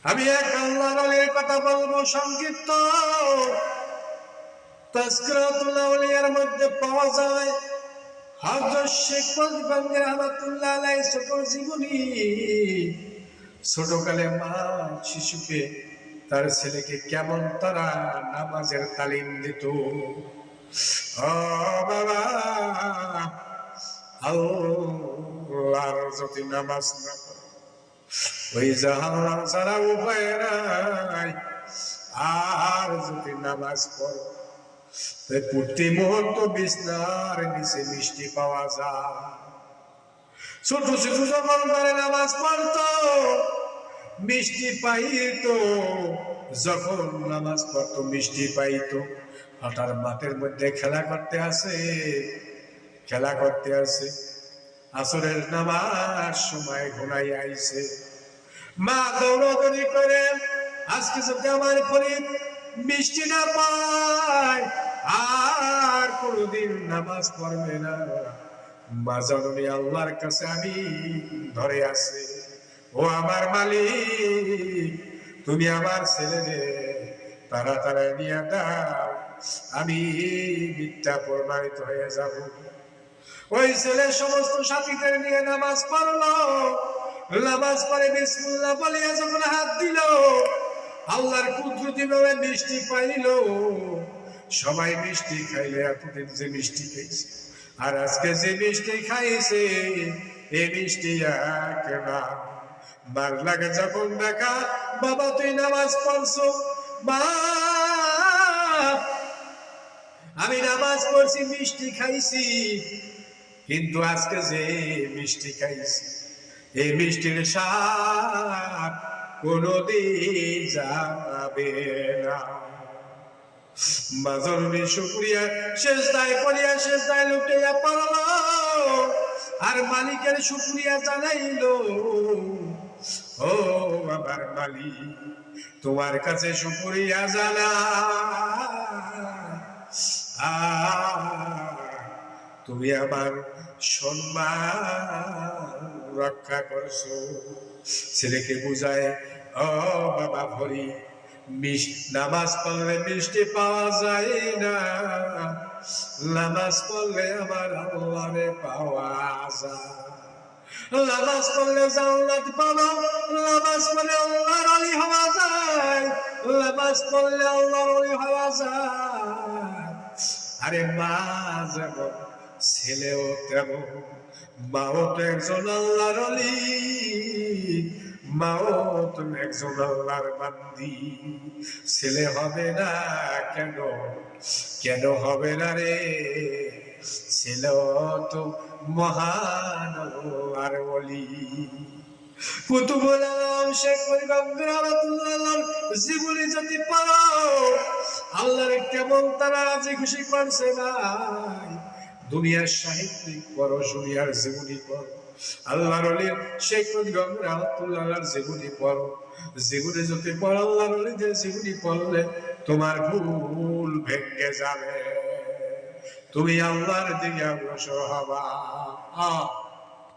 আমি এক আল্লাহর ওলির কথা বলবো সংক্ষিপ্ত। তাজকিরাতুল আউলিয়ার মধ্যে পাওয়া যায় হযরত শেখ মুজিবুর রহমাতুল্লাহ আলাইহি সকল জীবনী। ছোটকালে মা শিশুকে, তার ছেলেকে কেমন তারা নামাজের তালিম দিত। ও বাবা, আল্লাহর যদি নামাজ না পড়ো, ওই জাহান্নাম ছাড়া উপায় নাই। আর যদি নামাজ পড়ো, প্রতি মুহূর্ত বিছনার নিচে মিষ্টি পাওয়া যায়। ছোট শিশু যখন করে নামাজ পড়তো মিষ্টি পাইতো, যখন নামাজ পড়তো মিষ্টি পাইতো। হঠাৎ মাঠের মধ্যে খেলা করতে আসে, আসরের নামাজ সময় ঘনাই আইছে। মা দৌড়াদৌড়ি করে, আজকে যদি আমার ফরিদ মিষ্টি না পায় আর কোনদিন নামাজ পড়বে না। মা জননী আল্লাহর কাছে আমি ধরে আছে, ও আমার মালিক, তুমি আমার ছেলেরে তাড়াতাড়ি নিয়ে দাও, আমি মিথ্যা প্রমাণিত হয়ে যাব। ওই ছেলে সমস্ত সাথীদের নিয়ে নামাজ পড়লো। নামাজ পড়ে বিসমিল্লাহ বলে যখন হাত দিল, আল্লাহর কুদরতি ভাবে মিষ্টি পাইল। সবাই মিষ্টি খাইলে, এতদিন যে মিষ্টি খাইছে আর আজকে যে মিষ্টি খাইছে, এই মিষ্টি না। বার লাগে যখন দেখা, বাবা তুই নামাজ পড়ছো, মা আমি নামাজ পড়ছি, মিষ্টি খাইছি, কিন্তু আজকে যে মিষ্টি খাইছি এই মিষ্টির স্বাদ কোনদিন যাবে না। মাজনবী শুকরিয়া সেজদায় পড়িয়া সেজদায় লুটাইয়া পড়লো আর মালিকের শুকরিয়া জানাইলো, ও আমার মালিক, তোমার কাছে শুকরিয়া জানাই, তুমি আমার সম্মান রক্ষা করছো। ছেলেকে বুঝায়, ও বাবা ভরি, নামাজ পড়লে মিষ্টি পাওয়া যায় না, নামাজ পড়লে আমার আল্লাহরে পাওয়া যায়। নামাজ পড়লে জান্নাত পাবো, নামাজ পড়লে আল্লাহর ওলি হওয়া যায়, নামাজ পড়লে আল্লাহর ওলি হওয়া যায়। আরে মা যেমন ছেলেও তেমন, মাও তো একজন আল্লাহর ওলি, মাও তো একজন আল্লাহর বান্দি। ছেলে হবে না কেন, কেন হবে না রে, ছেলেও তো মহান আল্লাহর ওলি। কুতুবুল আলম শেখ মুজিবুর রহমাতুল্লাহর জীবনী যদি পড়ো, আল্লাহর কেমন তারা রাজি খুশি করছে ভাই। দুনিয়ার সাহিত্যিক পড়ো, দুনিয়ার জীবনী পড়ো, আল্লাহর ওলির শেখ মুজিবুর রহমাতুল্লাহর জীবনী পড়ো। জীবনী যদি পড়ো, আল্লাহর ওলিদের জীবনী পড়লে তোমার ভুল ভেঙে যাবে, তুমি আল্লাহর দিকে অগ্রসর হবা।